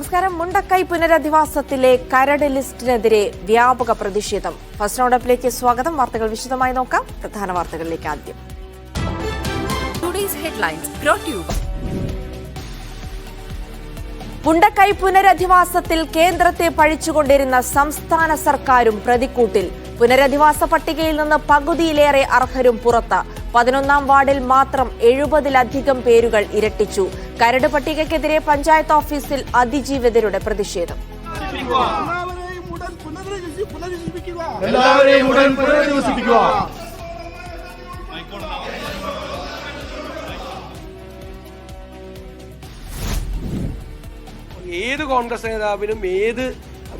നമസ്കാരം. മുണ്ടക്കൈ പുനരധിവാസത്തിലെ കരട് ലിസ്റ്റിനെതിരെ വ്യാപക പ്രതിഷേധം. ഫസ്റ്റ് റൗണ്ടപ്പിലേക്ക് സ്വാഗതം. വാർത്തകൾ വിശദമായി നോക്കാം. പ്രധാന വാർത്തകളിലേക്ക് ആദ്യം. മുണ്ടക്കൈ പുനരധിവാസത്തിൽ കേന്ദ്രത്തെ പഴിച്ചുകൊണ്ടിരുന്ന സംസ്ഥാന സർക്കാരും പ്രതിക്കൂട്ടിൽ. പുനരധിവാസ പട്ടികയിൽ നിന്ന് പകുതിയിലേറെ അർഹരും പുറത്ത്. 11ാം വാർഡിൽ മാത്രം 70-ലധികം പേരുകൾ ഇരട്ടിച്ചു. കരട് പട്ടികയ്ക്കെതിരെ പഞ്ചായത്ത് ഓഫീസിൽ അതിജീവിതരുടെ പ്രതിഷേധം. ഏത് കോൺഗ്രസ് നേതാവിനും ഏത്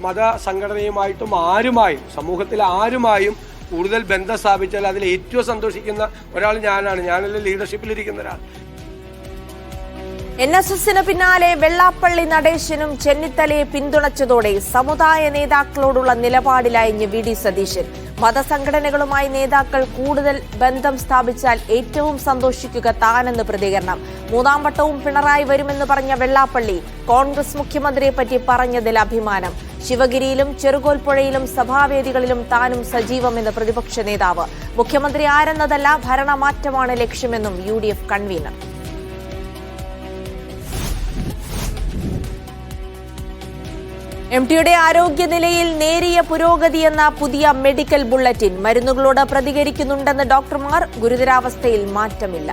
മതസംഘടനയുമായിട്ടും ആരുമായും സമൂഹത്തിൽ ആരുമായും കൂടുതൽ ബന്ധം സ്ഥാപിച്ചാൽ അതിൽ ഏറ്റവും സന്തോഷിക്കുന്ന ഒരാൾ ഞാനല്ല ലീഡർഷിപ്പിലിരിക്കുന്ന ഒരാൾ. NSSന് പിന്നാലെ വെള്ളാപ്പള്ളി നടേശനും ചെന്നിത്തലയെ പിന്തുണച്ചതോടെ സമുദായ നേതാക്കളോടുള്ള നിലപാടിലയഞ്ഞ് VD സതീശൻ. മതസംഘടനകളുമായി നേതാക്കൾ കൂടുതൽ ബന്ധം സ്ഥാപിച്ചാൽ ഏറ്റവും സന്തോഷിക്കുക താനെന്ന് പ്രതികരണം. 3ാം വട്ടവും പിണറായി വരുമെന്ന് പറഞ്ഞ വെള്ളാപ്പള്ളി കോൺഗ്രസ് മുഖ്യമന്ത്രിയെപ്പറ്റി പറഞ്ഞതിൽ അഭിമാനം. ശിവഗിരിയിലും ചെറുകോൽപ്പുഴയിലും സഭാവേദികളിലും താനും സജീവമെന്ന് പ്രതിപക്ഷ നേതാവ്. മുഖ്യമന്ത്രി ആരെന്നതല്ല, ഭരണമാറ്റമാണ് ലക്ഷ്യമെന്നും UDF കൺവീനർ. MTയുടെ ആരോഗ്യനിലയിൽ നേരിയ പുരോഗതിയെന്ന പുതിയ മെഡിക്കൽ ബുള്ളറ്റിൻ. മരുന്നുകളോട് പ്രതികരിക്കുന്നുണ്ടെന്ന് ഡോക്ടർമാർ. ഗുരുതരാവസ്ഥയിൽ മാറ്റമില്ല.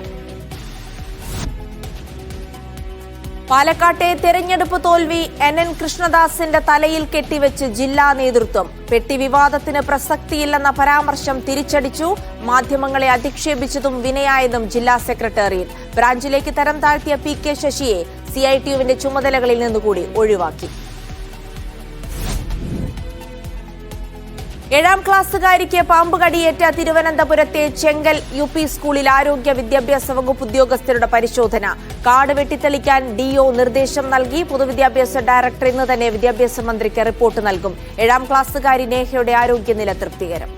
പാലക്കാട്ടെ തെരഞ്ഞെടുപ്പ് തോൽവി NN കൃഷ്ണദാസിന്റെ തലയിൽ കെട്ടിവെച്ച് ജില്ലാ നേതൃത്വം. പെട്ടി വിവാദത്തിന് പ്രസക്തിയില്ലെന്ന പരാമർശം തിരിച്ചടിച്ചു. മാധ്യമങ്ങളെ അധിക്ഷേപിച്ചതും വിനയായതും ജില്ലാ സെക്രട്ടേറിയറ്റ്. ബ്രാഞ്ചിലേക്ക് തരം താഴ്ത്തിയ PK ശശിയെ CITUവിന്റെ ചുമതലകളിൽ നിന്നുകൂടി ഒഴിവാക്കി. 7ാം ക്ലാസ്സുകാരിക്ക് പാമ്പ് കടിയേറ്റ തിരുവനന്തപുരത്തെ ചെങ്കൽ UP സ്കൂളിൽ ആരോഗ്യ വിദ്യാഭ്യാസ വകുപ്പ് ഉദ്യോഗസ്ഥരുടെ പരിശോധന. കാർഡ് വെട്ടിത്തെളിക്കാൻ DO നിർദ്ദേശം നൽകി. പൊതുവിദ്യാഭ്യാസ ഡയറക്ടർ ഇന്ന് തന്നെ വിദ്യാഭ്യാസ മന്ത്രിക്ക് റിപ്പോർട്ട് നൽകും. 7ാം ക്ലാസ്സുകാരി നേഹയുടെ ആരോഗ്യനില തൃപ്തികരം.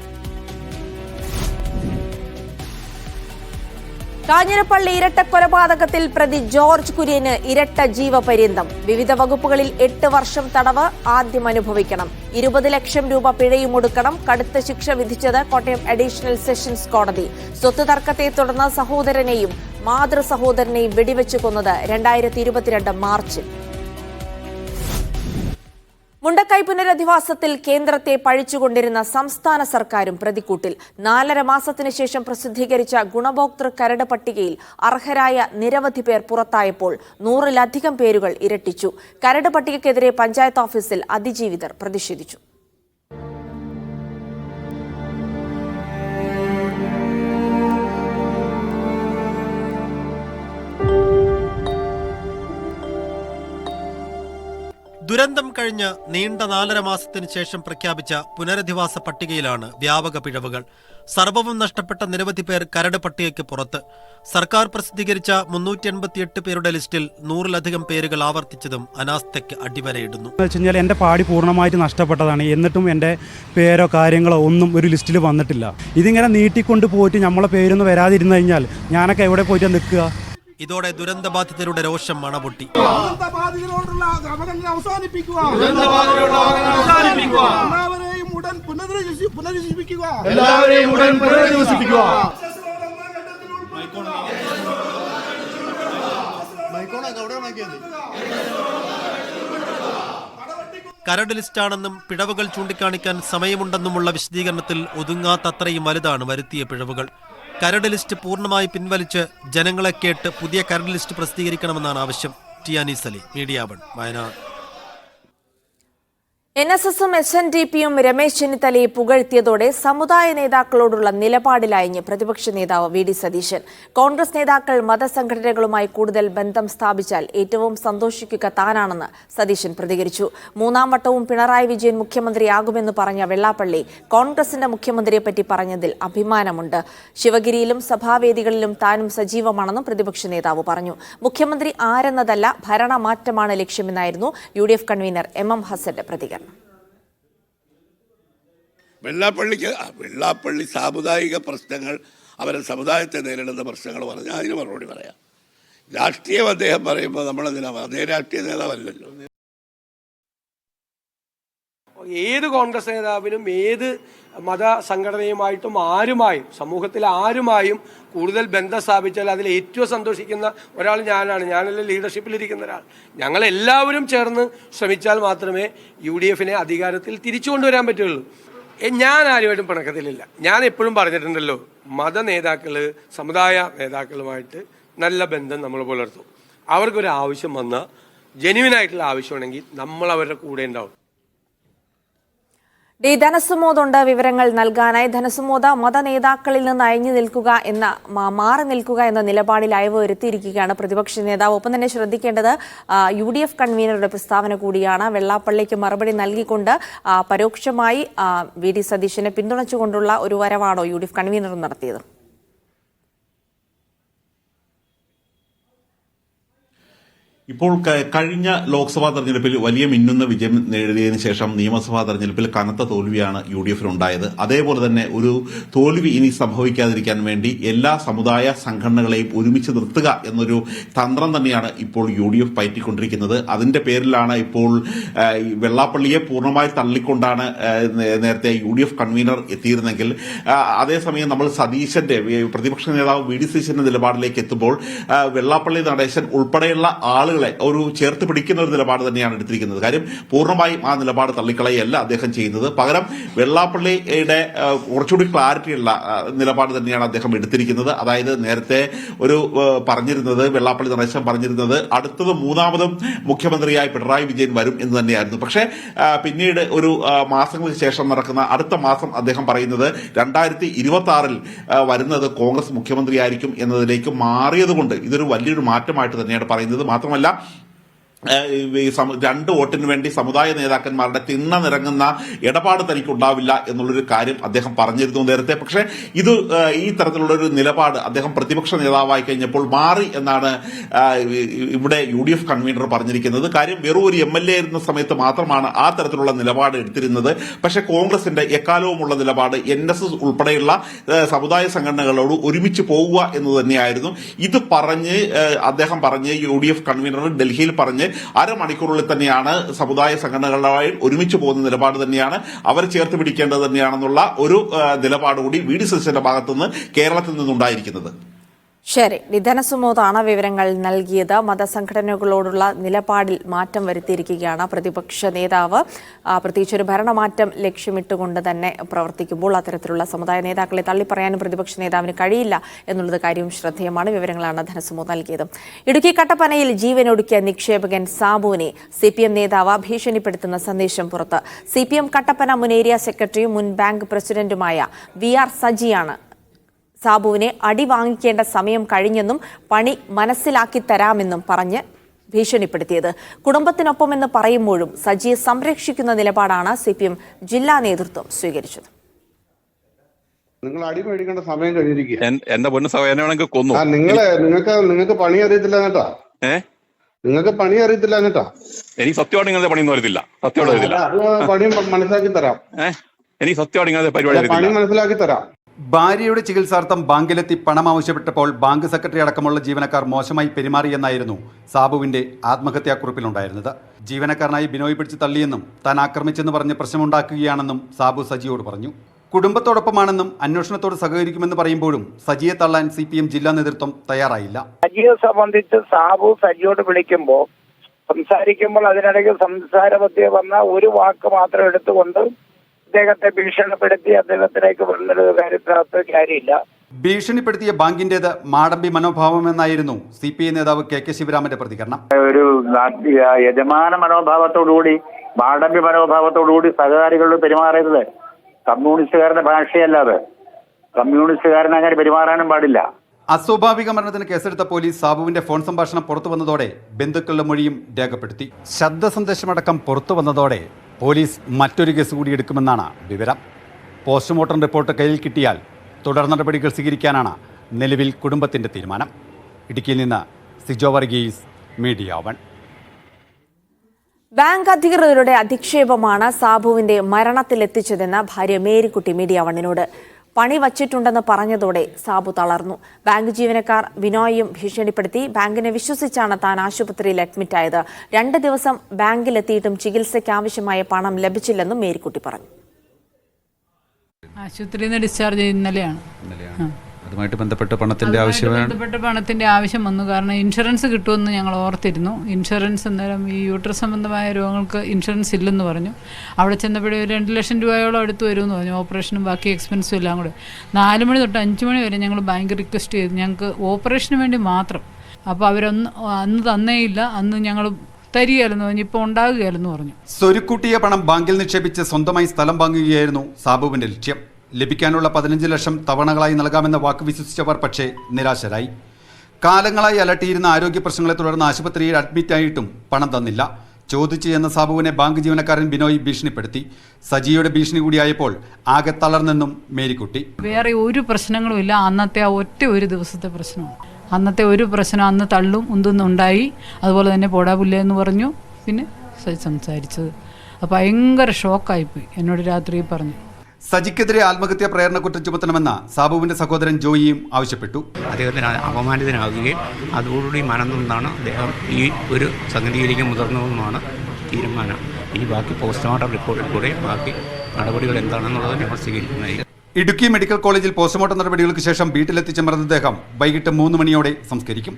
കാഞ്ഞിരപ്പള്ളി ഇരട്ട കൊലപാതകത്തിൽ പ്രതി ജോർജ് കുര്യന് ഇരട്ട ജീവപര്യന്തം. വിവിധ വകുപ്പുകളിൽ 8 വർഷം തടവ് ആദ്യം അനുഭവിക്കണം. 20 ലക്ഷം രൂപ പിഴയും ഒടുക്കണം. കടുത്ത ശിക്ഷ വിധിച്ചത് കോട്ടയം അഡീഷണൽ സെഷൻസ് കോടതി. സ്വത്ത് തർക്കത്തെ തുടർന്ന് സഹോദരനെയും മാതൃ സഹോദരനെയും വെടിവെച്ചു കൊന്നത് 2022 മാർച്ചിൽ. മുണ്ടക്കൈ പുനരധിവാസത്തിൽ കേന്ദ്രത്തെ പഴിച്ചുകൊണ്ടിരുന്ന സംസ്ഥാന സർക്കാരും പ്രതിക്കൂട്ടിൽ. 4.5 മാസത്തിനു ശേഷം പ്രസിദ്ധീകരിച്ച ഗുണഭോക്തൃ കരട് പട്ടികയിൽ അർഹരായ നിരവധി പേർ പുറത്തായപ്പോൾ 100-ലധികം പേരുകൾ ഇരട്ടിച്ചു. കരട് പട്ടികയ്ക്കെതിരെ പഞ്ചായത്ത് ഓഫീസിൽ അതിജീവിതർ പ്രതിഷേധിച്ചു. ദുരന്തം കഴിഞ്ഞ് നീണ്ട 4.5 മാസത്തിന് ശേഷം പ്രഖ്യാപിച്ച പുനരധിവാസ പട്ടികയിലാണ് വ്യാപക പിഴവുകൾ. സർവ്വവും നഷ്ടപ്പെട്ട നിരവധി പേർ കരട് പട്ടികയ്ക്ക് പുറത്ത്. സർക്കാർ പ്രസിദ്ധീകരിച്ച 388 പേരുടെ ലിസ്റ്റിൽ 100-ലധികം പേരുകൾ ആവർത്തിച്ചതും അനാസ്ഥയ്ക്ക് അടിവരയിടുന്നു. എന്റെ പാടി പൂർണ്ണമായിട്ട് നഷ്ടപ്പെട്ടതാണ്. എന്നിട്ടും എന്റെ പേരോ കാര്യങ്ങളോ ഒന്നും ഒരു ലിസ്റ്റിൽ വന്നിട്ടില്ല. ഇതിങ്ങനെ നീട്ടിക്കൊണ്ട് പോയിട്ട് നമ്മളെ പേരൊന്നും വരാതിരുന്നു കഴിഞ്ഞാൽ ഞാനൊക്കെ എവിടെ പോയിട്ട് നിൽക്കുക? ഇതോടെ ദുരന്തബാധിതരുടെ രോഷം മണപൊട്ടി. കരട് ലിസ്റ്റാണെന്നും പിഴവുകൾ ചൂണ്ടിക്കാണിക്കാൻ സമയമുണ്ടെന്നുമുള്ള വിശദീകരണത്തിൽ ഒതുങ്ങാത്തത്രയും വലുതാണ് വരുത്തിയ പിഴവുകൾ. കരട് ലിസ്റ്റ് പൂർണ്ണമായി പിൻവലിച്ച് ജനങ്ങളെ കേട്ട് പുതിയ കരട് ലിസ്റ്റ് പ്രസിദ്ധീകരിക്കണമെന്നാണ് ആവശ്യം. ടിയാനി സലി, മീഡിയ 1, വയനാട്. NSSും SNDPയും രമേശ് ചെന്നിത്തലയെ പുകഴ്ത്തിയതോടെ സമുദായ നേതാക്കളോടുള്ള നിലപാടിലയഞ്ഞ് പ്രതിപക്ഷ നേതാവ് VD സതീശൻ. കോൺഗ്രസ് നേതാക്കൾ മതസംഘടനകളുമായി കൂടുതൽ ബന്ധം സ്ഥാപിച്ചാൽ ഏറ്റവും സന്തോഷിക്കുക താനാണെന്ന് സതീശൻ പ്രതികരിച്ചു. 3ാം വട്ടവും പിണറായി വിജയൻ മുഖ്യമന്ത്രിയാകുമെന്ന് പറഞ്ഞ വെള്ളാപ്പള്ളി കോൺഗ്രസിന്റെ മുഖ്യമന്ത്രിയെപ്പറ്റി പറഞ്ഞതിൽ അഭിമാനമുണ്ട്. ശിവഗിരിയിലും സഭാവേദികളിലും താനും സജീവമാണെന്നും പ്രതിപക്ഷ നേതാവ് പറഞ്ഞു. മുഖ്യമന്ത്രി ആരെന്നതല്ല, ഭരണമാറ്റമാണ് ലക്ഷ്യമെന്നായിരുന്നു UDF കൺവീനർ MM ഹസന്റെ പ്രതികരണം. വെള്ളാപ്പള്ളി സാമുദായിക പ്രശ്നങ്ങൾ, അവരുടെ സമുദായത്തെ നേരിടുന്ന പ്രശ്നങ്ങൾ പറഞ്ഞാൽ അതിന് മറുപടി പറയാം. രാഷ്ട്രീയം അദ്ദേഹം പറയുമ്പോൾ നമ്മളതിനാ, അതേ രാഷ്ട്രീയ നേതാവല്ലല്ലോ. ഏത് കോൺഗ്രസ് നേതാവിനും ഏത് മതസംഘടനയുമായിട്ടും ആരുമായും സമൂഹത്തിൽ ആരുമായും കൂടുതൽ ബന്ധം സ്ഥാപിച്ചാൽ അതിൽ ഏറ്റവും സന്തോഷിക്കുന്ന ഒരാൾ ഞാനല്ലേ ലീഡർഷിപ്പിലിരിക്കുന്ന ഒരാൾ. ഞങ്ങളെല്ലാവരും ചേർന്ന് ശ്രമിച്ചാൽ മാത്രമേ UDF അധികാരത്തിൽ തിരിച്ചു കൊണ്ടുവരാൻ പറ്റുള്ളൂ. ഞാൻ ആരുമായിട്ടും പിണക്കത്തിലില്ല. ഞാൻ എപ്പോഴും പറഞ്ഞിട്ടുണ്ടല്ലോ, മത നേതാക്കൾ സമുദായ നേതാക്കളുമായിട്ട് നല്ല ബന്ധം നമ്മൾ പുലർത്തും. അവർക്കൊരു ആവശ്യം വന്നാൽ ജെന്യുവിനായിട്ടുള്ള ആവശ്യമാണെങ്കിൽ നമ്മൾ അവരുടെ കൂടെ ഉണ്ടാവും. ധനസുമോദുണ്ട് വിവരങ്ങൾ നൽകാനായി. ധനസുമോദ, മത നേതാക്കളിൽ നിന്ന് മാറി നിൽക്കുക എന്ന നിലപാടിൽ അയവ് വരുത്തിയിരിക്കുകയാണ് പ്രതിപക്ഷ നേതാവ്. ഒപ്പം തന്നെ ശ്രദ്ധിക്കേണ്ടത് UDF കൺവീനറുടെ പ്രസ്താവന കൂടിയാണ്. വെള്ളാപ്പള്ളിക്ക് മറുപടി നൽകിക്കൊണ്ട് പരോക്ഷമായി VD സതീശനെ പിന്തുണച്ചുകൊണ്ടുള്ള ഒരു വരവാണോ UDF കൺവീനർ നടത്തിയത്? ഇപ്പോൾ കഴിഞ്ഞ ലോക്സഭാ തെരഞ്ഞെടുപ്പിൽ വലിയ മിന്നുന്ന വിജയം നേടിയതിനു ശേഷം നിയമസഭാ തെരഞ്ഞെടുപ്പിൽ കനത്ത തോൽവിയാണ് UDFനുണ്ടായത്. അതേപോലെ തന്നെ ഒരു തോൽവി ഇനി സംഭവിക്കാതിരിക്കാൻ വേണ്ടി എല്ലാ സമുദായ സംഘടനകളെയും ഒരുമിച്ച് നിർത്തുക എന്നൊരു തന്ത്രം തന്നെയാണ് ഇപ്പോൾ UDF പയറ്റിക്കൊണ്ടിരിക്കുന്നത്. അതിന്റെ പേരിലാണ് ഇപ്പോൾ വെള്ളാപ്പള്ളിയെ പൂർണ്ണമായി തള്ളിക്കൊണ്ടാണ് നേരത്തെ UDF കൺവീനർ എത്തിയിരുന്നെങ്കിൽ, അതേസമയം നമ്മൾ സതീശന്റെ പ്രതിപക്ഷ നേതാവ് VD സതീശന്റെ നിലപാടിലേക്ക് എത്തുമ്പോൾ വെള്ളാപ്പള്ളി നടേശൻ ഉൾപ്പെടെയുള്ള ആളുകളെ ഒരു ചേർത്ത് പിടിക്കുന്ന ഒരു നിലപാട് തന്നെയാണ് എടുത്തിരിക്കുന്നത്. കാര്യം പൂർണ്ണമായും ആ നിലപാട് തള്ളിക്കളയല്ല അദ്ദേഹം ചെയ്യുന്നത്. പകരം വെള്ളാപ്പള്ളിയുടെ കുറച്ചുകൂടി ക്ലാരിറ്റിയുള്ള നിലപാട് തന്നെയാണ് അദ്ദേഹം എടുത്തിരിക്കുന്നത്. അതായത് നേരത്തെ ഒരു പറഞ്ഞിരുന്നത്, വെള്ളാപ്പള്ളി നടേശൻ പറഞ്ഞിരുന്നത് അടുത്തത് മൂന്നാമതും മുഖ്യമന്ത്രിയായി പിണറായി വിജയൻ വരും എന്ന് തന്നെയായിരുന്നു. പക്ഷേ പിന്നീട് ഒരു മാസങ്ങൾക്ക് ശേഷം നടക്കുന്ന അടുത്ത മാസം അദ്ദേഹം പറയുന്നത് 2026 വരുന്നത് കോൺഗ്രസ് മുഖ്യമന്ത്രിയായിരിക്കും എന്നതിലേക്ക് മാറിയതുകൊണ്ട് ഇതൊരു വലിയൊരു മാറ്റമായിട്ട് തന്നെയാണ് പറയുന്നത്. മാത്രമല്ല 2 വോട്ടിന് വേണ്ടി സമുദായ നേതാക്കന്മാരുടെ തിണ്ണനിറങ്ങുന്ന ഇടപാട് തനിക്കുണ്ടാവില്ല എന്നുള്ളൊരു കാര്യം അദ്ദേഹം പറഞ്ഞിരുന്നു നേരത്തെ. പക്ഷേ ഈ തരത്തിലുള്ള ഒരു നിലപാട് അദ്ദേഹം പ്രതിപക്ഷ നേതാവായി കഴിഞ്ഞപ്പോൾ മാറി എന്നാണ് ഇവിടെ UDF കൺവീനർ പറഞ്ഞിരിക്കുന്നത്. കാര്യം വെറും ഒരു MLA ഇരുന്ന സമയത്ത് മാത്രമാണ് ആ തരത്തിലുള്ള നിലപാട് എടുത്തിരുന്നത്. പക്ഷേ കോൺഗ്രസിന്റെ എക്കാലവുമുള്ള നിലപാട് NSS ഉൾപ്പെടെയുള്ള സമുദായ സംഘടനകളോട് ഒരുമിച്ച് പോകുക എന്ന് തന്നെയായിരുന്നു. ഇത് പറഞ്ഞ് അദ്ദേഹം UDF കൺവീനർ ഡൽഹിയിൽ പറഞ്ഞ് അരമണിക്കൂറിൽ തന്നെയാണ് സമുദായ സംഘടനകളുമായി ഒരുമിച്ച് പോകുന്ന നിലപാട് തന്നെയാണ്, അവർ ചേർത്ത് പിടിക്കേണ്ടത് തന്നെയാണെന്നുള്ള ഒരു നിലപാട് കൂടി VD സതീശന്റെ ഭാഗത്തുനിന്ന് കേരളത്തിൽ നിന്നുണ്ടായിരിക്കുന്നത്. ശരി, ധനസുമോദാണ് വിവരങ്ങൾ നൽകിയത്. മതസംഘടനകളോടുള്ള നിലപാടിൽ മാറ്റം വരുത്തിയിരിക്കുകയാണ് പ്രതിപക്ഷ നേതാവ്. പ്രത്യേകിച്ച് ഒരു ഭരണമാറ്റം ലക്ഷ്യമിട്ടുകൊണ്ട് തന്നെ പ്രവർത്തിക്കുമ്പോൾ അത്തരത്തിലുള്ള സമുദായ നേതാക്കളെ തള്ളിപ്പറയാനും പ്രതിപക്ഷ നേതാവിന് കഴിയില്ല എന്നുള്ളത് കാര്യവും ശ്രദ്ധേയമാണ്. വിവരങ്ങളാണ് ധനസുമോദ് നൽകിയത്. ഇടുക്കി കട്ടപ്പനയിൽ ജീവനൊടുക്കിയ നിക്ഷേപകൻ സാബുവിനെ CPM നേതാവ് ഭീഷണിപ്പെടുത്തുന്ന സന്ദേശം പുറത്ത്. CPM കട്ടപ്പന മുൻ ഏരിയ സെക്രട്ടറിയും മുൻ ബാങ്ക് പ്രസിഡന്റുമായ VR സജിയാണ് സാബുവിനെ അടി വാങ്ങിക്കേണ്ട സമയം കഴിഞ്ഞെന്നും പണി മനസ്സിലാക്കി തരാമെന്നും പറഞ്ഞ് ഭീഷണിപ്പെടുത്തിയത്. കുടുംബത്തിനൊപ്പമെന്ന് പറയുമ്പോഴും സജിയെ സംരക്ഷിക്കുന്ന നിലപാടാണ് CPM ജില്ലാ നേതൃത്വം സ്വീകരിച്ചത്. നിങ്ങൾ അടി മേടിക്കേണ്ട സമയം കഴിഞ്ഞിരിക്കുക. എന്റെ പൊന്നു സഹോദരനെ കൊന്നു. നിങ്ങൾക്ക് പണി അറിയത്തില്ല കേട്ടാ. നിങ്ങൾക്ക് പണി അറിയത്തില്ല കേട്ടാ. എനിക്ക് സത്യമായിട്ട് ഇങ്ങനത്തെ പണിയൊന്നും അറിയത്തില്ല. സത്യമായിട്ട് അറിയത്തില്ല. പണി മനസ്സിലാക്കി തരാം. എനിക്ക് സത്യമായിട്ട് ഇങ്ങനത്തെ പരിപാടി പണി മനസ്സിലാക്കി തരാം. ഭാര്യയുടെ ചികിത്സാർത്ഥം ബാങ്കിലെത്തി പണം ആവശ്യപ്പെട്ടപ്പോൾ ബാങ്ക് സെക്രട്ടറി അടക്കമുള്ള ജീവനക്കാർ മോശമായി പെരുമാറിയെന്നായിരുന്നു സാബുവിന്റെ ആത്മഹത്യാക്കുറിപ്പിലുണ്ടായിരുന്നത്. ജീവനക്കാരനായി ബിനോയ് പിടിച്ച് തള്ളിയെന്നും താൻ ആക്രമിച്ചെന്ന് പറഞ്ഞ് പ്രശ്നമുണ്ടാക്കുകയാണെന്നും സാബു സജിയോട് പറഞ്ഞു. കുടുംബത്തോടൊപ്പമാണെന്നും അന്വേഷണത്തോട് സഹകരിക്കുമെന്ന് പറയുമ്പോഴും സജിയെ തള്ളാൻ CPM ജില്ലാ നേതൃത്വം തയ്യാറായില്ല. സജിയെ സംബന്ധിച്ച് സാബു സജിയോട് വിളിക്കുമ്പോൾ സംസാരിക്കുമ്പോൾ അതിനിടയ്ക്ക് സംസാരമധ്യേ വന്ന ഒരു വാക്ക് മാത്രം എടുത്തുകൊണ്ട് അദ്ദേഹത്തെ ഭീഷണിപ്പെടുത്തി അദ്ദേഹത്തിലേക്ക് വരുന്നൊരു കാര്യത്തിനകത്ത് കാര്യമില്ല. ഭീഷണിപ്പെടുത്തിയ ബാങ്കിന്റേത് മാടമ്പി മനോഭാവമെന്നായിരുന്നു CPI നേതാവ് KK ശിവരാമന്റെ പ്രതികരണം. ഒരു യജമാന മനോഭാവത്തോടുകൂടി മാടമ്പി മനോഭാവത്തോടുകൂടി സഹകാരികളോട് പെരുമാറരുത്. കമ്മ്യൂണിസ്റ്റുകാരുടെ ഭാഷയല്ലാതെ കമ്മ്യൂണിസ്റ്റുകാരൻ അങ്ങനെ പെരുമാറാനും പാടില്ല. അസ്വാഭാവിക മരണത്തിന് കേസെടുത്ത പോലീസ് സാബുവിന്റെ ഫോൺ സംഭാഷണം പുറത്തു വന്നതോടെ ബന്ധുക്കളുടെ മൊഴിയും രേഖപ്പെടുത്തി. ശബ്ദ സന്ദേശമടക്കം പുറത്തു വന്നതോടെ പോലീസ് മറ്റൊരു കേസ് കൂടി എടുക്കുമെന്നാണ് വിവരം. പോസ്റ്റ്മോർട്ടം റിപ്പോർട്ട് കയ്യിൽ കിട്ടിയാൽ തുടർ നടപടികൾ സ്വീകരിക്കാനാണ് നിലവിൽ കുടുംബത്തിന്റെ തീരുമാനം. ഇടുക്കിയിൽ നിന്ന് സിജോ വർഗീസ്, മീഡിയ 1. ബാങ്ക് അധികൃതരുടെ അധിക്ഷേപമാണ് സാബുവിന്റെ മരണത്തിലെത്തിച്ചതെന്ന് ഭാര്യ മേരിക്കുട്ടി മീഡിയ 1നോട് പണി വച്ചിട്ടുണ്ടെന്ന് പറഞ്ഞതോടെ സാബു തളർന്നു. ബാങ്ക് ജീവനക്കാർ ബിനോയിയും ഭീഷണിപ്പെടുത്തി. ബാങ്കിനെ വിശ്വസിച്ചാണ് താൻ ആശുപത്രിയിൽ അഡ്മിറ്റായത്. 2 ദിവസം ബാങ്കിലെത്തിയിട്ടും ചികിത്സയ്ക്ക് ആവശ്യമായ പണം ലഭിച്ചില്ലെന്നും മേരിക്കുട്ടി പറഞ്ഞു. ആശുപത്രിയിൽ നിന്ന് ഡിസ്ചാർജ് ഇന്നലെയാണ്. അതുമായിട്ട് ബന്ധപ്പെട്ട് പണത്തിന്റെ ആവശ്യം വന്നു. കാരണം ഇൻഷുറൻസ് കിട്ടുമെന്ന് ഞങ്ങൾ ഓർത്തിരുന്നു. ഇൻഷുറൻസ് അന്നേരം ഈ യൂട്രസ് സംബന്ധമായ രോഗങ്ങൾക്ക് ഇൻഷുറൻസ് ഇല്ലെന്ന് പറഞ്ഞു. അവിടെ ചെന്നപ്പോഴേ 2 ലക്ഷം രൂപയോളം അടുത്ത് വരുമെന്ന് പറഞ്ഞു. ഓപ്പറേഷനും ബാക്കി എക്സ്പെൻസും എല്ലാം കൂടെ 4 മണി തൊട്ട് 5 മണി വരെ ഞങ്ങൾ ബാങ്ക് റിക്വസ്റ്റ് ചെയ്തു, ഞങ്ങൾക്ക് ഓപ്പറേഷന് വേണ്ടി മാത്രം. അപ്പോൾ അന്ന് തന്നേയില്ല. അന്ന് ഞങ്ങൾ തരികയല്ലെന്ന് പറഞ്ഞു, ഇപ്പോൾ ഉണ്ടാകുകയല്ലെന്ന് പറഞ്ഞു. സ്വരുക്കൂട്ടിയ പണം ബാങ്കിൽ നിക്ഷേപിച്ച് സ്വന്തമായി സ്ഥലം വാങ്ങുകയായിരുന്നു സാബുവിന്റെ ലക്ഷ്യം. ലഭിക്കാനുള്ള 15 ലക്ഷം തവണകളായി നൽകാമെന്ന വാക്ക് വിശ്വസിച്ചവർ പക്ഷേ നിരാശരായി. കാലങ്ങളായി അലട്ടിയിരുന്ന ആരോഗ്യ പ്രശ്നങ്ങളെ തുടർന്ന് ആശുപത്രിയിൽ അഡ്മിറ്റായിട്ടും പണം തന്നില്ല. ചോദിച്ചു എന്ന സാബുവിനെ ബാങ്ക് ജീവനക്കാരൻ ബിനോയ് ഭീഷണിപ്പെടുത്തി. സജിയുടെ ഭീഷണി കൂടിയായപ്പോൾ ആകെ തളർന്നെന്നും മേരിക്കുട്ടി. വേറെ ഒരു പ്രശ്നങ്ങളും ഇല്ല. അന്നത്തെ ആ ഒരു ദിവസത്തെ പ്രശ്നമാണ്. അന്നത്തെ ഒരു പ്രശ്നം അന്ന് തള്ളും ഉന്തുന്നുണ്ടായി. അതുപോലെ തന്നെ പോടാപുല്ല എന്ന് പറഞ്ഞു. പിന്നെ സംസാരിച്ചത് ഭയങ്കര ഷോക്കായിപ്പോയി. എന്നോട് രാത്രി പറഞ്ഞു. സജിക്കെതിരെ ആത്മഹത്യാ പ്രേരണ കുറ്റം ചുമത്തണമെന്ന സാബുവിന്റെ സഹോദരൻ ജോയിയും ആവശ്യപ്പെട്ടു. അദ്ദേഹത്തിന് അപമാനിതനാകുകയും അതോടുകൂടി മനംനൊന്നാണ് അദ്ദേഹം ഈ ഒരു സംഗതിയിലേക്ക് മുതിർന്നതെന്നുമാണ് തീരുമാനം. ഇനി ബാക്കി പോസ്റ്റ്മോർട്ടം റിപ്പോർട്ടിൽ കൂടെ ബാക്കി നടപടികൾ എന്താണെന്നുള്ളത് ഞങ്ങൾ സ്വീകരിക്കുന്നതായിരിക്കും. ഇടുക്കി മെഡിക്കൽ കോളേജിൽ പോസ്റ്റ്മോർട്ടം നടപടികൾക്ക് ശേഷം വീട്ടിലെത്തിച്ച മൃതദേഹം വൈകിട്ട് 3 മണിയോടെ സംസ്കരിക്കും.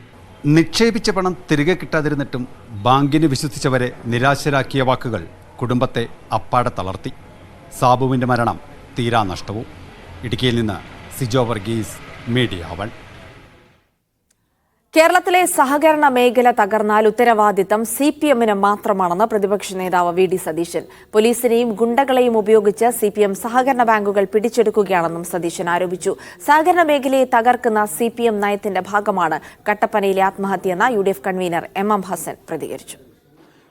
നിക്ഷേപിച്ച പണം തിരികെ കിട്ടാതിരുന്നിട്ടും ബാങ്കിനെ വിശ്വസിച്ചവരെ നിരാശരാക്കിയ വാക്കുകൾ കുടുംബത്തെ അപ്പാടെ തളർത്തി. സാബുവിന്റെ മരണം തീരാ നഷ്ടവും. ഇടുക്കിയിൽ നിന്ന് സിജോ വർഗീസ്, മീഡിയ 1. കേരളത്തിലെ സഹകരണ മേഖല തകർന്നാൽ ഉത്തരവാദിത്തം CPM-ന് മാത്രമാണെന്ന് പ്രതിപക്ഷ നേതാവ് VD സതീശൻ. പോലീസിനെയും ഗുണ്ടകളെയും ഉപയോഗിച്ച് CPM സഹകരണ ബാങ്കുകൾ പിടിച്ചെടുക്കുകയാണെന്നും സതീശൻ ആരോപിച്ചു. സഹകരണ മേഖലയെ തകർക്കുന്ന CPM നയത്തിന്റെ ഭാഗമാണ് കട്ടപ്പനയിലെ ആത്മഹത്യയെന്ന് UDF കൺവീനർ MM ഹസൻ പ്രതികരിച്ചു.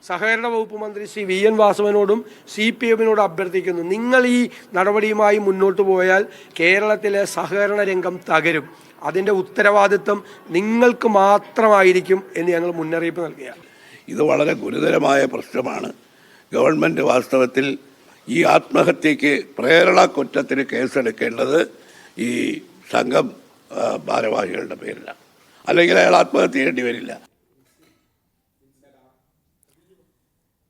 സഹകരണ വകുപ്പ് മന്ത്രി ശ്രീ VN വാസവനോടും CPM-നോട് അഭ്യർത്ഥിക്കുന്നു, നിങ്ങൾ ഈ നടപടിയുമായി മുന്നോട്ട് പോയാൽ കേരളത്തിലെ സഹകരണ രംഗം തകരും. അതിൻ്റെ ഉത്തരവാദിത്വം നിങ്ങൾക്ക് മാത്രമായിരിക്കും എന്ന് ഞങ്ങൾ മുന്നറിയിപ്പ് നൽകുകയാണ്. ഇത് വളരെ ഗുരുതരമായ പ്രശ്നമാണ്. ഗവൺമെൻറ് വാസ്തവത്തിൽ ഈ ആത്മഹത്യക്ക് പ്രേരണ കുറ്റത്തിന് കേസെടുക്കേണ്ടത് ഈ സംഘം ഭാരവാഹികളുടെ പേരിലാണ്. അല്ലെങ്കിൽ അയാൾ ആത്മഹത്യ ചെയ്യേണ്ടി വരില്ല.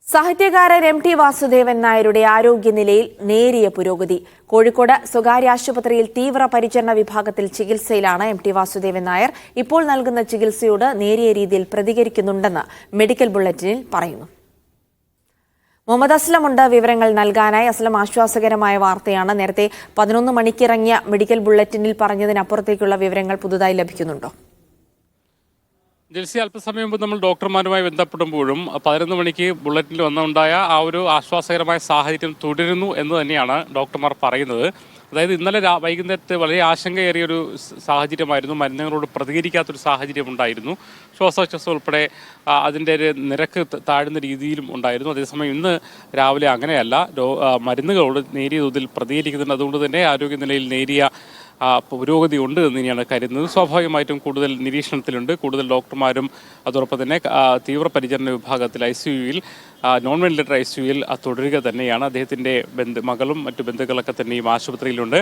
സാഹിത്യകാരൻ MT വാസുദേവൻ നായരുടെ ആരോഗ്യനിലയിൽ നേരിയ പുരോഗതി. കോഴിക്കോട് സ്വകാര്യ ആശുപത്രിയിൽ തീവ്രപരിചരണ വിഭാഗത്തിൽ ചികിത്സയിലാണ് MT വാസുദേവൻ നായർ. ഇപ്പോൾ നൽകുന്ന ചികിത്സയോട് നേരിയ രീതിയിൽ പ്രതികരിക്കുന്നുണ്ടെന്ന് മെഡിക്കൽ ബുള്ളറ്റിനിൽ പറയുന്നു. മുഹമ്മദ് അസ്ലമുണ്ട് വിവരങ്ങൾ നൽകാനായി. അസ്ലം, ആശ്വാസകരമായ വാർത്തയാണ്. നേരത്തെ 11 മണിക്കിറങ്ങിയ മെഡിക്കൽ ബുള്ളറ്റിനിൽ പറഞ്ഞതിനപ്പുറത്തേക്കുള്ള വിവരങ്ങൾ പുതുതായി ലഭിക്കുന്നുണ്ടോ? ജൽസി, അല്പസമയം മുമ്പ് നമ്മൾ ഡോക്ടർമാരുമായി ബന്ധപ്പെടുമ്പോഴും 11 മണിക്ക് ബുള്ളറ്റിനിൽ വന്നുണ്ടായ ആ ഒരു ആശ്വാസകരമായ സാഹചര്യം തുടരുന്നു എന്ന് തന്നെയാണ് ഡോക്ടർമാർ പറയുന്നത്. അതായത് ഇന്നലെ വൈകുന്നേരത്ത് വളരെ ആശങ്കയേറിയൊരു സാഹചര്യമായിരുന്നു. മരുന്നുകളോട് പ്രതികരിക്കാത്തൊരു സാഹചര്യം ഉണ്ടായിരുന്നു. ശ്വാസോച്ഛ്വാസം ഉൾപ്പെടെ അതിൻ്റെ ഒരു നിരക്ക് താഴുന്ന രീതിയിലും ഉണ്ടായിരുന്നു. അതേസമയം ഇന്ന് രാവിലെ അങ്ങനെയല്ല, മരുന്നുകളോട് നേരിയ തോതിൽ പ്രതികരിക്കുന്നുണ്ട്. അതുകൊണ്ട് തന്നെ ആരോഗ്യനിലയിൽ നേരിയ പുരോഗതി ഉണ്ട് എന്ന് തന്നെയാണ് കരുതുന്നത്. സ്വാഭാവികമായിട്ടും കൂടുതൽ നിരീക്ഷണത്തിലുണ്ട്. കൂടുതൽ ഡോക്ടർമാരും അതോടൊപ്പം തന്നെ തീവ്രപരിചരണ വിഭാഗത്തിൽ ICUവിൽ നോൺ വെന്റിലേറ്റർ ICUവിൽ തുടരുക തന്നെയാണ്. അദ്ദേഹത്തിൻ്റെ മകളും മറ്റു ബന്ധുക്കളൊക്കെ തന്നെയും ആശുപത്രിയിലുണ്ട്.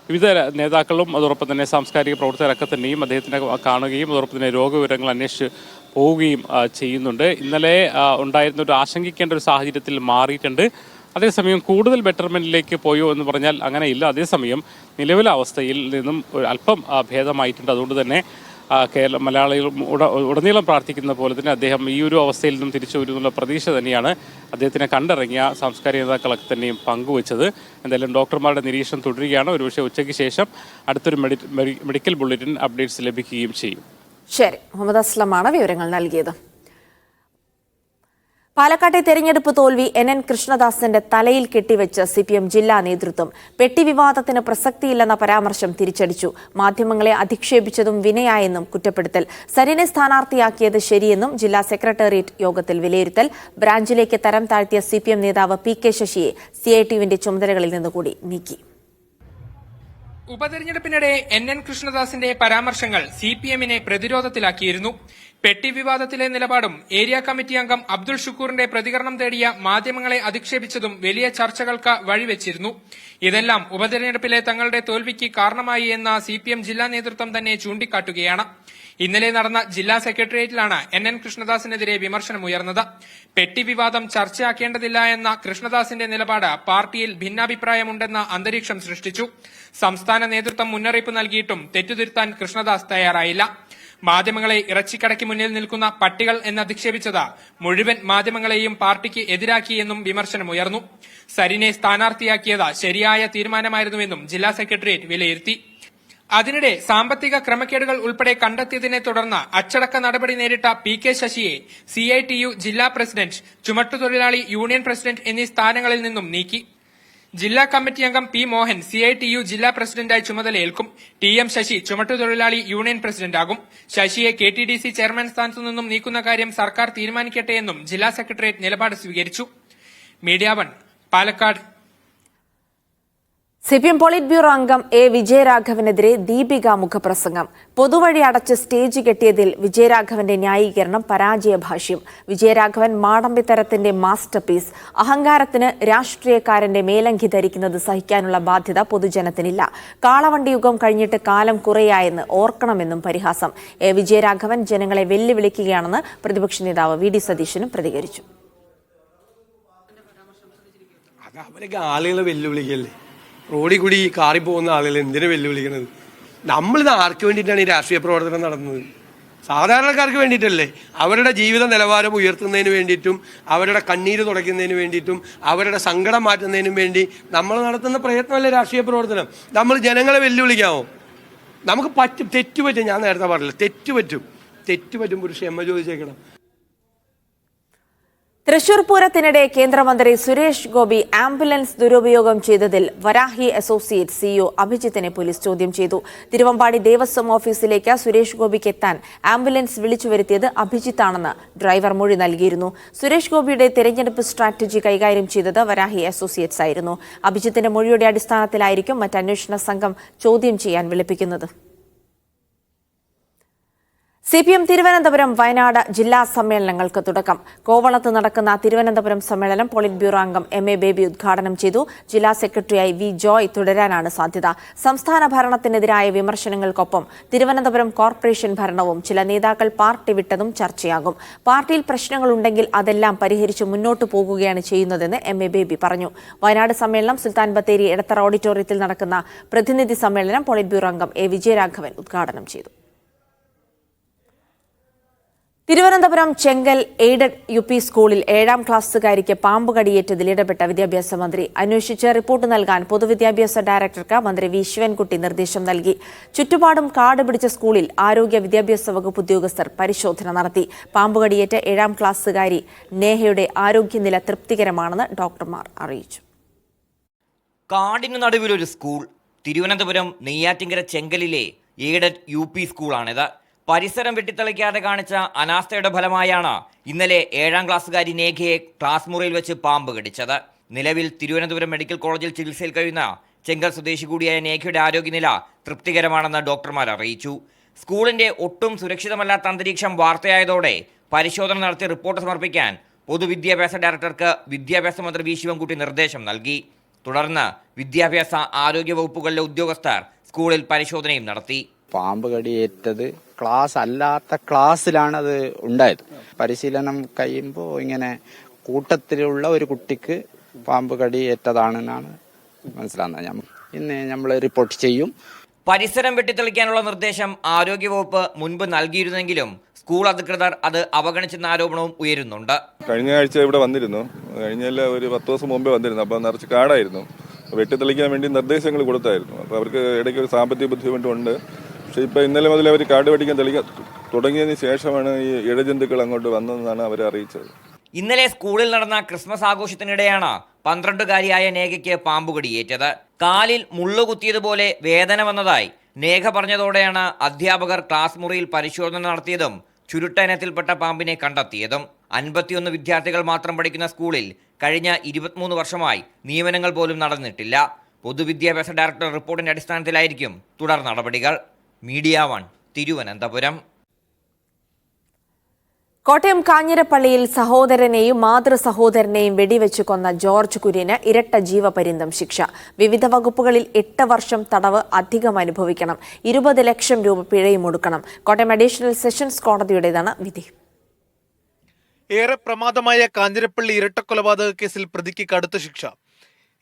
വിവിധ നേതാക്കളും അതോടൊപ്പം തന്നെ സാംസ്കാരിക പ്രവർത്തകരൊക്കെ തന്നെയും അദ്ദേഹത്തിനെ കാണുകയും അതോടൊപ്പം തന്നെ രോഗവിവരങ്ങൾ അന്വേഷിച്ച് പോവുകയും ചെയ്യുന്നുണ്ട്. ഇന്നലെ ഉണ്ടായിരുന്ന ഒരു ആശങ്കിക്കേണ്ട ഒരു സാഹചര്യത്തിൽ മാറിയിട്ടുണ്ട്. അതേസമയം കൂടുതൽ ബെറ്റർമെൻറ്റിലേക്ക് പോയോ എന്ന് പറഞ്ഞാൽ അങ്ങനെയില്ല. അതേസമയം നിലവിലെ അവസ്ഥയിൽ നിന്നും അല്പം ഭേദമായിട്ടുണ്ട്. അതുകൊണ്ട് തന്നെ മലയാളികൾ ഉടനീളം പ്രാർത്ഥിക്കുന്ന പോലെ തന്നെ അദ്ദേഹം ഈ ഒരു അവസ്ഥയിൽ നിന്നും തിരിച്ചു വരുന്നുള്ള പ്രതീക്ഷ തന്നെയാണ് അദ്ദേഹത്തിനെ കണ്ടിറങ്ങിയ സാംസ്കാരിക നേതാക്കളൊക്കെ തന്നെയും പങ്കുവച്ചത്. എന്തായാലും ഡോക്ടർമാരുടെ നിരീക്ഷണം തുടരുകയാണ്. ഒരുപക്ഷെ ഉച്ചയ്ക്ക് ശേഷം അടുത്തൊരു മെഡിക്കൽ ബുള്ളറ്റിൻ അപ്ഡേറ്റ്സ് ലഭിക്കുകയും ചെയ്യും. ശരി, മുഹമ്മദ് അസ്ലമാണ് വിവരങ്ങൾ നൽകിയത്. പാലക്കാട്ടെ തെരഞ്ഞെടുപ്പ് തോൽവി NN കൃഷ്ണദാസിന്റെ തലയിൽ കെട്ടിവെച്ച് CPM ജില്ലാ നേതൃത്വം. പെട്ടി വിവാദത്തിന് പ്രസക്തിയില്ലെന്ന പരാമർശം തിരിച്ചടിച്ചു. മാധ്യമങ്ങളെ അധിക്ഷേപിച്ചതും വിനയായെന്നും കുറ്റപ്പെടുത്തൽ. സരിനെ സ്ഥാനാർത്ഥിയാക്കിയത് ശരിയെന്നും ജില്ലാ സെക്രട്ടേറിയറ്റ് യോഗത്തിൽ വിലയിരുത്തൽ. ബ്രാഞ്ചിലേക്ക് തരം താഴ്ത്തിയ CPM നേതാവ് PK ശശിയെ CITUവിന്റെ ചുമതലകളിൽ നിന്നുകൂടി നീക്കി. ഉപതെരഞ്ഞെടുപ്പിനിടെ NN കൃഷ്ണദാസിന്റെ പരാമർശങ്ങൾ CPM-നെ പ്രതിരോധത്തിലാക്കിയിരുന്നു. പെട്ടി വിവാദത്തിലെ നിലപാടും ഏരിയ കമ്മിറ്റി അംഗം അബ്ദുൾ ഷുക്കൂറിന്റെ പ്രതികരണം തേടിയ മാധ്യമങ്ങളെ അധിക്ഷേപിച്ചതും വലിയ ചർച്ചകൾക്ക് വഴിവെച്ചിരുന്നു. ഇതെല്ലാം ഉപതെരഞ്ഞെടുപ്പിലെ തങ്ങളുടെ തോൽവിക്ക് കാരണമായി എന്ന CPM ജില്ലാ നേതൃത്വം തന്നെ ചൂണ്ടിക്കാട്ടുകയാണ്. ഇന്നലെ നടന്ന ജില്ലാ സെക്രട്ടേറിയറ്റിലാണ് NN കൃഷ്ണദാസിനെതിരെ വിമർശനമുയർന്നത്. പെട്ടി വിവാദം ചർച്ചയാക്കേണ്ടതില്ല എന്ന കൃഷ്ണദാസിന്റെ നിലപാട് പാർട്ടിയിൽ ഭിന്നാഭിപ്രായമുണ്ടെന്ന അന്തരീക്ഷം സൃഷ്ടിച്ചു. സംസ്ഥാന നേതൃത്വം മുന്നറിയിപ്പ് നൽകിയിട്ടും തെറ്റുതിരുത്താൻ കൃഷ്ണദാസ് തയ്യാറായില്ല. മാധ്യമങ്ങളെ ഇറച്ചിക്കടയ്ക്ക് മുന്നിൽ നിൽക്കുന്ന പട്ടികൾ എന്നധിക്ഷേപിച്ചത് മുഴുവൻ മാധ്യമങ്ങളെയും പാർട്ടിക്ക് എതിരാക്കിയെന്നും വിമർശനമുയർന്നു. സരിനെ സ്ഥാനാർത്ഥിയാക്കിയത് ശരിയായ തീരുമാനമായിരുന്നുവെന്നും ജില്ലാ സെക്രട്ടേറിയറ്റ് വിലയിരുത്തി. അതിനിടെ സാമ്പത്തിക ക്രമക്കേടുകൾ ഉൾപ്പെടെ കണ്ടെത്തിയതിനെ തുടർന്ന് അച്ചടക്ക നടപടി നേരിട്ട PK ശശിയെ CITU ജില്ലാ പ്രസിഡന്റ്, ചുമട്ടുതൊഴിലാളി യൂണിയൻ പ്രസിഡന്റ് എന്നീ സ്ഥാനങ്ങളിൽ നിന്നും നീക്കി. ജില്ലാ കമ്മിറ്റി അംഗം P മോഹൻ CITU ജില്ലാ പ്രസിഡന്റായി ചുമതലയേൽക്കും. TM ശശി ചുമട്ടുതൊഴിലാളി യൂണിയൻ പ്രസിഡന്റാകും. ശശിയെ KTDC ചെയർമാൻ സ്ഥാനത്തു നിന്നും നീക്കുന്ന കാര്യം സർക്കാർ തീരുമാനിക്കട്ടെയെന്നും ജില്ലാ സെക്രട്ടേറിയറ്റ് നിലപാട് സ്വീകരിച്ചു. Media 1 Palakkad. CPM polit bureau അംഗം A. വിജയരാഘവനെതിരെ ദീപിക മുഖപ്രസംഗം. പൊതുവഴി അടച്ച് സ്റ്റേജ് കെട്ടിയതിൽ വിജയരാഘവന്റെ ന്യായീകരണം പരാജയഭാഷ്യം. വിജയരാഘവൻ മാടമ്പിത്തരത്തിന്റെ മാസ്റ്റർപീസ്. അഹങ്കാരത്തിന് രാഷ്ട്രീയക്കാരന്റെ മേലങ്കി ധരിക്കുന്നത് സഹിക്കാനുള്ള ബാധ്യത പൊതുജനത്തിനില്ല. കാളവണ്ടി യുഗം കഴിഞ്ഞിട്ട് കാലം കുറയായെന്ന് ഓർക്കണമെന്നും പരിഹാസം. A. വിജയരാഘവൻ ജനങ്ങളെ വെല്ലുവിളിക്കുകയാണെന്ന് പ്രതിപക്ഷ നേതാവ് VD സതീശനും പ്രതികരിച്ചു. അവരൊക്കെ ആളുകളെ വെല്ലുവിളിക്കല്ലേ? റോഡിൽ കൂടി കാറി പോകുന്ന ആളുകൾ എന്തിനു വെല്ലുവിളിക്കുന്നത്? നമ്മളിത് ആർക്ക് വേണ്ടിയിട്ടാണ് ഈ രാഷ്ട്രീയ പ്രവർത്തനം നടന്നത്? സാധാരണക്കാർക്ക് വേണ്ടിയിട്ടല്ലേ? അവരുടെ ജീവിത നിലവാരം ഉയർത്തുന്നതിന് വേണ്ടിയിട്ടും അവരുടെ കണ്ണീര് തുടയ്ക്കുന്നതിന് വേണ്ടിയിട്ടും അവരുടെ സങ്കടം മാറ്റുന്നതിനും വേണ്ടി നമ്മൾ നടത്തുന്ന പ്രയത്നമല്ലേ രാഷ്ട്രീയ പ്രവർത്തനം. നമ്മൾ ജനങ്ങളെ വെല്ലുവിളിക്കാമോ? നമുക്ക് തെറ്റുപറ്റും. ഞാൻ നേരത്തെ പറഞ്ഞില്ല, തെറ്റുപറ്റും. ഒരു ക്ഷമ ചോദിച്ചേക്കണം. തൃശൂർ പൂരത്തിനിടെ കേന്ദ്രമന്ത്രി സുരേഷ് ഗോപി ആംബുലൻസ് ദുരുപയോഗം ചെയ്തതിൽ വരാഹി അസോസിയേറ്റ് CEO അഭിജിത്തിനെ പോലീസ് ചോദ്യം ചെയ്തു. തിരുവമ്പാടി ദേവസ്വം ഓഫീസിലേക്ക് സുരേഷ് ഗോപിക്ക് എത്താൻ ആംബുലൻസ് വിളിച്ചു വരുത്തിയത് അഭിജിത്താണെന്ന് ഡ്രൈവർ മൊഴി നൽകിയിരുന്നു. സുരേഷ് ഗോപിയുടെ തെരഞ്ഞെടുപ്പ് സ്ട്രാറ്റജി കൈകാര്യം ചെയ്തത് വരാഹി അസോസിയേറ്റ്സ് ആയിരുന്നു. അഭിജിത്തിന്റെ മൊഴിയുടെ അടിസ്ഥാനത്തിലായിരിക്കും മറ്റ് അന്വേഷണ സംഘം ചോദ്യം ചെയ്യാൻ വിളിപ്പിക്കുന്നത്. CPM തിരുവനന്തപുരം വയനാട് ജില്ലാ സമ്മേളനങ്ങൾക്ക് തുടക്കം. കോവളത്ത് നടക്കുന്ന തിരുവനന്തപുരം സമ്മേളനം പോളിറ്റ് ബ്യൂറോ അംഗം MA ബേബി ഉദ്ഘാടനം ചെയ്തു. ജില്ലാ സെക്രട്ടറിയായി V. ജോയ് തുടരാനാണ് സാധ്യത. സംസ്ഥാന ഭരണത്തിനെതിരായ വിമർശനങ്ങൾക്കൊപ്പം തിരുവനന്തപുരം കോർപ്പറേഷൻ ഭരണവും ചില നേതാക്കൾ പാർട്ടി വിട്ടതും ചർച്ചയാകും. പാർട്ടിയിൽ പ്രശ്നങ്ങളുണ്ടെങ്കിൽ അതെല്ലാം പരിഹരിച്ച് മുന്നോട്ടു പോകുകയാണ് ചെയ്യുന്നതെന്ന് MA ബേബി പറഞ്ഞു. വയനാട് സമ്മേളനം സുൽത്താൻ ബത്തേരി എടത്തറ ഓഡിറ്റോറിയത്തിൽ നടക്കുന്ന പ്രതിനിധി സമ്മേളനം പോളിറ്റ് ബ്യൂറോ അംഗം A. വിജയരാഘവൻ ഉദ്ഘാടനം ചെയ്തു. തിരുവനന്തപുരം ചെങ്കൽ എയ്ഡഡ് UP സ്കൂളിൽ 7ാം ക്ലാസ്സുകാരിക്ക് പാമ്പ് കടിയേറ്റതിൽ ഇടപെട്ട വിദ്യാഭ്യാസ മന്ത്രി. അന്വേഷിച്ച് റിപ്പോർട്ട് നൽകാൻ പൊതുവിദ്യാഭ്യാസ ഡയറക്ടർക്ക് മന്ത്രി V. ശിവൻകുട്ടി നിർദ്ദേശം നൽകി. ചുറ്റുപാടും കാട് പിടിച്ച സ്കൂളിൽ ആരോഗ്യ വിദ്യാഭ്യാസ വകുപ്പ് ഉദ്യോഗസ്ഥർ പരിശോധന നടത്തി. പാമ്പ് കടിയേറ്റ 7ാം ക്ലാസ്സുകാരി നേഹയുടെ ആരോഗ്യനില തൃപ്തികരമാണെന്ന് ഡോക്ടർമാർ അറിയിച്ചു. കാടിനു നടുവിലൊരു സ്കൂൾ. തിരുവനന്തപുരം നെയ്യാറ്റിങ്കര ചെങ്കലിലെ എയ്ഡഡ് UP സ്കൂളാണിത്. പരിസരം വെട്ടിത്തെളിക്കാതെ കാണിച്ച അനാസ്ഥയുടെ ഫലമായാണ് ഇന്നലെ 7ാം ക്ലാസ്സുകാരി നേഘയെ ക്ലാസ് മുറിയിൽ വെച്ച് പാമ്പ് കടിച്ചത്. നിലവിൽ തിരുവനന്തപുരം മെഡിക്കൽ കോളേജിൽ ചികിത്സയിൽ കഴിയുന്ന ചെങ്കൽ സ്വദേശി കൂടിയായ നേഘയുടെ ആരോഗ്യനില തൃപ്തികരമാണെന്ന് ഡോക്ടർമാർ അറിയിച്ചു. സ്കൂളിന്റെ ഒട്ടും സുരക്ഷിതമല്ലാത്ത അന്തരീക്ഷം വാർത്തയായതോടെ പരിശോധന നടത്തി റിപ്പോർട്ട് സമർപ്പിക്കാൻ പൊതുവിദ്യാഭ്യാസ ഡയറക്ടർക്ക് വിദ്യാഭ്യാസ മന്ത്രി V. ശിവൻകുട്ടി നിർദ്ദേശം നൽകി. തുടർന്ന് വിദ്യാഭ്യാസ ആരോഗ്യ വകുപ്പുകളിലെ ഉദ്യോഗസ്ഥർ സ്കൂളിൽ പരിശോധനയും നടത്തി. പാമ്പ് കടിയേറ്റത് ക്ലാസ് അല്ലാത്ത ക്ലാസ്സിലാണ് അത് ഉണ്ടായത്. പരിശീലനം കഴിയുമ്പോൾ ഇങ്ങനെ കൂട്ടത്തിലുള്ള ഒരു കുട്ടിക്ക് പാമ്പ് കടിയേറ്റതാണെന്നാണ് മനസ്സിലാകുന്നത്. ഇന്ന് നമ്മൾ റിപ്പോർട്ട് ചെയ്യും. പരിസരം വെട്ടിത്തെളിക്കാനുള്ള നിർദ്ദേശം ആരോഗ്യവകുപ്പ് മുൻപ് നൽകിയിരുന്നെങ്കിലും സ്കൂൾ അധികൃതർ അത് അവഗണിച്ചെന്ന ആരോപണവും ഉയരുന്നുണ്ട്. കഴിഞ്ഞ ആഴ്ച ഇവിടെ വന്നിരുന്നു. കഴിഞ്ഞ ഒരു 10 ദിവസം മുമ്പേ വന്നിരുന്നു. അപ്പോൾ നിറച്ച് കാടായിരുന്നു. വെട്ടിത്തെളിക്കാൻ വേണ്ടി നിർദ്ദേശങ്ങൾ കൊടുത്തായിരുന്നു. അപ്പോൾ അവർക്ക് ഇടയ്ക്ക് ഒരു സാമ്പത്തിക ബുദ്ധിമുട്ടുണ്ട്. പക്ഷേ ഇപ്പോൾ ഇന്നലെ മുതൽ അവർ കാട് വെട്ടിക്കാൻ തുടങ്ങിയതിന് ശേഷമാണ് ഈ ഇഴജന്തുക്കൾ അങ്ങോട്ട് വന്നതെന്നാണ് അവർ അറിയിച്ചത്. ഇന്നലെ സ്കൂളിൽ നടന്ന ക്രിസ്മസ് ആഘോഷത്തിനിടെയാണ് 12-കാരിയായ നേഘയ്ക്ക് പാമ്പുകടിയേറ്റത്. കാലിൽ മുള്ളുകുത്തിയതുപോലെ വേദന വന്നതായി നേഘ പറഞ്ഞതോടെയാണ് അധ്യാപകർ ക്ലാസ് മുറിയിൽ പരിശോധന നടത്തിയതും ചുരുട്ട ഇനത്തിൽപ്പെട്ട പാമ്പിനെ കണ്ടെത്തിയതും. 51 വിദ്യാർത്ഥികൾ മാത്രം പഠിക്കുന്ന സ്കൂളിൽ കഴിഞ്ഞ 23 വർഷമായി നിയമനങ്ങൾ പോലും നടന്നിട്ടില്ല. പൊതുവിദ്യാഭ്യാസ ഡയറക്ടർ റിപ്പോർട്ടിന്റെ അടിസ്ഥാനത്തിലായിരിക്കും തുടർ നടപടികൾ. മീഡിയ 1 തിരുവനന്തപുരം. കോട്ടയം കാഞ്ഞിരപ്പള്ളിയിൽ സഹോദരനെയും മാതൃ സഹോദരനെയും വെടിവെച്ച് കൊന്ന ജോർജ് കുര്യന് ഇരട്ട ജീവപര്യന്തം ശിക്ഷ. വിവിധ വകുപ്പുകളിൽ 8 വർഷം തടവ് അധികം അനുഭവിക്കണം. 20 ലക്ഷം രൂപ പിഴയും ഒടുക്കണം. കോട്ടയം അഡീഷണൽ സെഷൻസ് കോടതിയുടേതാണ് വിധി. ഏറെ പ്രമാദമായ കാഞ്ഞിരപ്പള്ളി ഇരട്ടക്കൊലപാതക കേസിൽ പ്രതിക്ക് കടുത്ത ശിക്ഷ.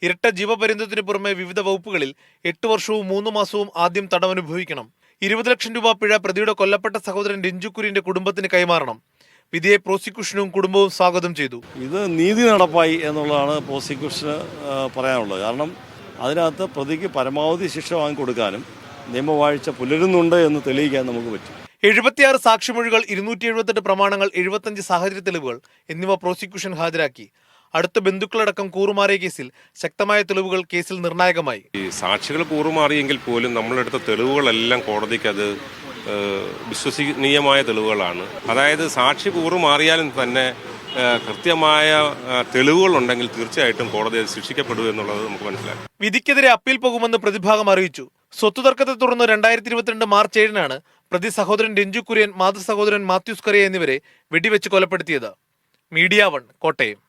ഇരട്ട ജീവപര്യന്തത്തിന് പുറമെ വിവിധ വകുപ്പുകളിൽ 8 വർഷവും 3 മാസവും ആദ്യം തടവനുഭവിക്കണം. 20 ലക്ഷം രൂപ പിഴ പ്രതിയുടെ കൊല്ലപ്പെട്ട സഹോദരൻ രഞ്ജു കുര്യന്റെ കുടുംബത്തിന് കൈമാറണം. വിധിയെ പ്രോസിക്യൂഷനും കുടുംബവും സ്വാഗതം ചെയ്തു. ഇത് നീതി നടപ്പായി എന്നുള്ളതാണ് പ്രോസിക്യൂഷന് പറയാനുള്ളത്. കാരണം അതിനകത്ത് പ്രതിക്ക് പരമാവധി ശിക്ഷ വാങ്ങിക്കൊടുക്കാനും നിയമവാഴ്ച പുലരുന്നുണ്ട് എന്ന് തെളിയിക്കാൻ നമുക്ക് പറ്റും. 76 സാക്ഷിമൊഴികൾ, 278 പ്രമാണങ്ങൾ, 75 സാഹചര്യ തെളിവുകൾ എന്നിവ പ്രോസിക്യൂഷൻ ഹാജരാക്കി. അടുത്ത ബന്ധുക്കളടക്കം കൂറുമാറിയ കേസിൽ ശക്തമായ തെളിവുകൾ കേസിൽ നിർണായകമായി. ഈ സാക്ഷികൾ കൂറുമാറിയെങ്കിൽ പോലും നമ്മളെടുത്ത തെളിവുകളെല്ലാം കോടതിക്ക് അത് വിശ്വസനീയമായ തെളിവുകളാണ്. അതായത് സാക്ഷി കൂറുമാറിയാലും തന്നെ കൃത്യമായ തെളിവുകളുണ്ടെങ്കിൽ തീർച്ചയായിട്ടും കോടതി അത് ശിക്ഷിക്കപ്പെടും എന്നുള്ളത് നമുക്ക് മനസ്സിലാക്കാം. വിധിക്കെതിരെ അപ്പീൽ പോകുമെന്ന് പ്രതിഭാഗം അറിയിച്ചു. സ്വത്ത് തർക്കത്തെ തുടർന്ന് 2022 മാർച്ച് 7-നാണ് പ്രതി സഹോദരൻ രഞ്ജു കുര്യൻ, മാതൃ സഹോദരൻ മാത്യൂസ് കറിയ എന്നിവരെ വെടിവെച്ച് കൊലപ്പെടുത്തിയത്. മീഡിയ 1 കോട്ടയം.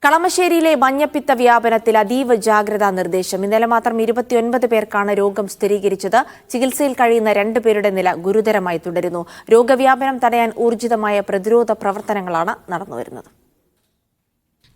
കളമശ്ശേരിയിലെ മഞ്ഞപ്പിത്ത വ്യാപനത്തിൽ അതീവ ജാഗ്രതാ നിർദ്ദേശം. ഇന്നലെ മാത്രം 29 പേർക്കാണ് രോഗം സ്ഥിരീകരിച്ചത്. ചികിത്സയിൽ കഴിയുന്ന 2 പേരുടെ നില ഗുരുതരമായി തുടരുന്നു. രോഗവ്യാപനം തടയാൻ ഊർജിതമായ പ്രതിരോധ പ്രവർത്തനങ്ങളാണ് നടന്നുവരുന്നത്.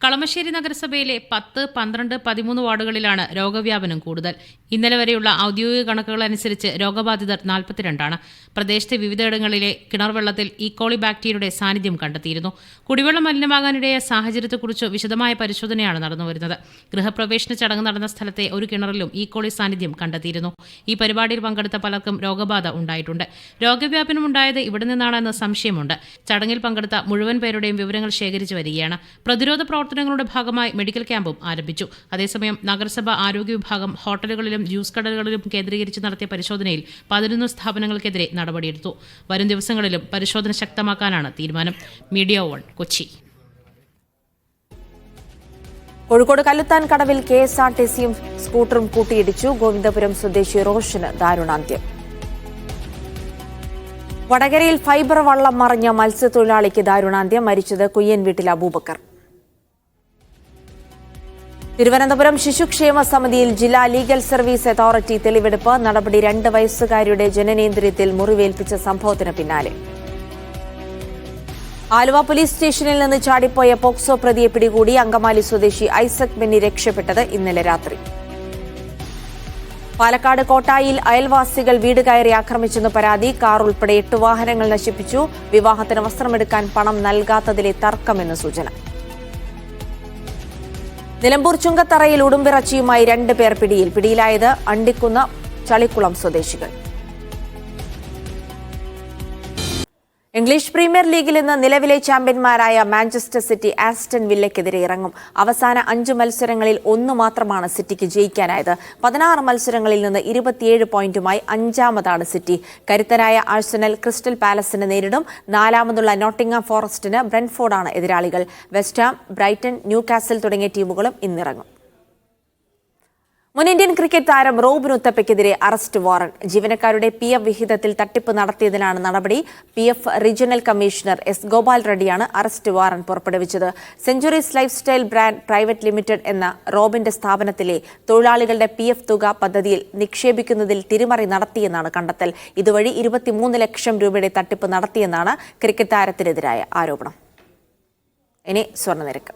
കളമശ്ശേരി നഗരസഭയിലെ 10, 12, 13 വാർഡുകളിലാണ് രോഗവ്യാപനം കൂടുതൽ. ഇന്നലെ വരെയുള്ള ഔദ്യോഗിക കണക്കുകൾ അനുസരിച്ച് രോഗബാധിതർ 42 പ്രദേശത്തെ വിവിധയിടങ്ങളിലെ കിണർവെള്ളത്തിൽ ഈക്കോളി ബാക്ടീരിയയുടെ സാന്നിധ്യം കണ്ടെത്തിയിരുന്നു. കുടിവെള്ളം മലിനമാകാനിടയ സാഹചര്യത്തെക്കുറിച്ച് വിശദമായ പരിശോധനയാണ് നടന്നുവരുന്നത്. ഗൃഹപ്രവേശന ചടങ്ങ് നടന്ന സ്ഥലത്തെ ഒരു കിണറിലും ഈക്കോളി സാന്നിധ്യം കണ്ടെത്തിയിരുന്നു. ഈ പരിപാടിയിൽ പങ്കെടുത്ത പലർക്കും രോഗബാധ ഉണ്ടായിട്ടുണ്ട്. രോഗവ്യാപനം ഉണ്ടായത് ഇവിടെ നിന്നാണെന്ന് സംശയമുണ്ട്. ചടങ്ങിൽ പങ്കെടുത്ത മുഴുവൻ പേരുടെയും വിവരങ്ങൾ ശേഖരിച്ചു വരികയാണ്. പ്രതിരോധ പ്രവർത്തനങ്ങളുടെ ഭാഗമായി മെഡിക്കൽ ക്യാമ്പും ആരംഭിച്ചു. അതേസമയം നഗരസഭ ആരോഗ്യ വിഭാഗം ഹോട്ടലുകളിലും ജ്യൂസ് കടകളിലും കേന്ദ്രീകരിച്ച് നടത്തിയ പരിശോധനയിൽ 11 സ്ഥാപനങ്ങൾക്കെതിരെ നടപടിയെടുത്തു. വരും ദിവസങ്ങളിലും പരിശോധന ശക്തമാക്കാനാണ് തീരുമാനം. മീഡിയ 1 കൊച്ചി. കോഴിക്കോട് കല്ലുത്താൻ കടവിൽ KSRTCയും സ്കൂട്ടറും കൂട്ടിയിടിച്ചു. ഗോവിന്ദപുരം സ്വദേശി റോഷന് ദാരുണാന്ത്യം. വടകരയിൽ ഫൈബർ വള്ളം മറിഞ്ഞ മത്സ്യത്തൊഴിലാളിക്ക് ദാരുണാന്ത്യം. മരിച്ചത് കുയ്യൻ വീട്ടിൽ അബൂബക്കർ. തിരുവനന്തപുരം ശിശുക്ഷേമ സമിതിയിൽ ജില്ലാ ലീഗൽ സർവീസ് അതോറിറ്റി തെളിവെടുപ്പ് നടപടി. 2 വയസ്സുകാരിയുടെ ജനനേന്ദ്രിയത്തിൽ മുറിവേൽപ്പിച്ച സംഭവത്തിന് പിന്നാലെ ആലുവ പോലീസ് സ്റ്റേഷനിൽ നിന്ന് ചാടിപ്പോയ പോക്സോ പ്രതിയെ പിടികൂടി. അങ്കമാലി സ്വദേശി ഐസക് ബെന്നി രക്ഷപ്പെട്ടത് ഇന്നലെ രാത്രി. പാലക്കാട് കോട്ടായിൽ അയൽവാസികൾ വീട് കയറി ആക്രമിച്ചെന്ന് പരാതി. കാർ ഉൾപ്പെടെ 8 വാഹനങ്ങൾ നശിപ്പിച്ചു. വിവാഹത്തിന് വസ്ത്രമെടുക്കാൻ പണം നൽകാത്തതിലെ തർക്കമെന്ന് സൂചന. നിലമ്പൂർ ചുങ്കത്തറയിൽ ഉടുമ്പിറച്ചിയുമായി 2 പേർ പിടിയിൽ. പിടിയിലായത് അണ്ടിക്കുന്ന് ചളിക്കുളം സ്വദേശികൾ. ഇംഗ്ലീഷ് പ്രീമിയർ ലീഗിൽ ഇന്ന് നിലവിലെ ചാമ്പ്യന്മാരായ മാഞ്ചസ്റ്റർ സിറ്റി ആസ്റ്റൺ വില്ലയ്ക്കെതിരെ ഇറങ്ങും. അവസാന 5 മത്സരങ്ങളിൽ 1 മാത്രമാണ് സിറ്റിക്ക് ജയിക്കാനായത്. 16 മത്സരങ്ങളിൽ നിന്ന് 27 പോയിന്റുമായി 5-ാമതാണ് സിറ്റി. കരുത്തരായ ആഴ്സണൽ ക്രിസ്റ്റൽ പാലസിനെ നേരിടും. 4-ാമതുള്ള നോട്ടിംഗ്ഹാം ഫോറസ്റ്റിന് ബ്രെന്റ്ഫോർഡാണ് എതിരാളികൾ. വെസ്റ്റ് ഹാം, ബ്രൈറ്റൺ, ന്യൂകാസിൽ തുടങ്ങിയ ടീമുകളും ഇന്നിറങ്ങും. മുൻ ഇന്ത്യൻ ക്രിക്കറ്റ് താരം റോബിൻ ഉത്തപ്പയ്ക്കെതിരെ അറസ്റ്റ് വാറന്റ്. ജീവനക്കാരുടെ PF വിഹിതത്തിൽ തട്ടിപ്പ് നടത്തിയതിനാണ് നടപടി. PF regional commissioner S. Gopal റെഡ്ഡിയാണ് അറസ്റ്റ് വാറന്റ് പുറപ്പെടുവിച്ചത്. Centuries life style brand private limited എന്ന റോബിന്റെ സ്ഥാപനത്തിലെ തൊഴിലാളികളുടെ PF തുക പദ്ധതിയിൽ നിക്ഷേപിക്കുന്നതിൽ തിരിമറി നടത്തിയെന്നാണ് കണ്ടെത്തൽ. ഇതുവഴി 23 ലക്ഷം രൂപയുടെ തട്ടിപ്പ് നടത്തിയെന്നാണ് ക്രിക്കറ്റ് താരത്തിനെതിരായ ആരോപണം. ഇനി സ്വർണ്ണനിരക്ക്.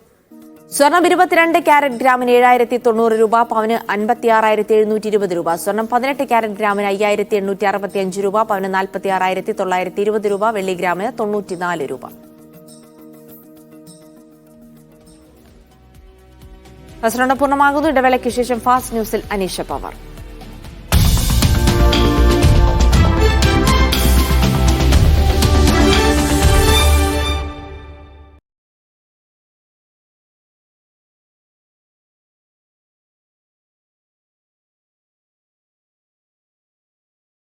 സ്വർണം 22 ക്യാരറ്റ് ഗ്രാമിന് 7090 രൂപ, പവന് 56,720 രൂപ. സ്വർണം 18 ക്യാരറ്റ് ഗ്രാമിന് 5865 രൂപ, പവന് 46,920 രൂപ. വെള്ളി ഗ്രാമിന് 94 രൂപ. പ്രസരണം പൂർണ്ണമാകുന്നു. ഇടവേളയ്ക്ക് ശേഷം ഫാസ്റ്റ് ന്യൂസിൽ അനീഷ പവാർ.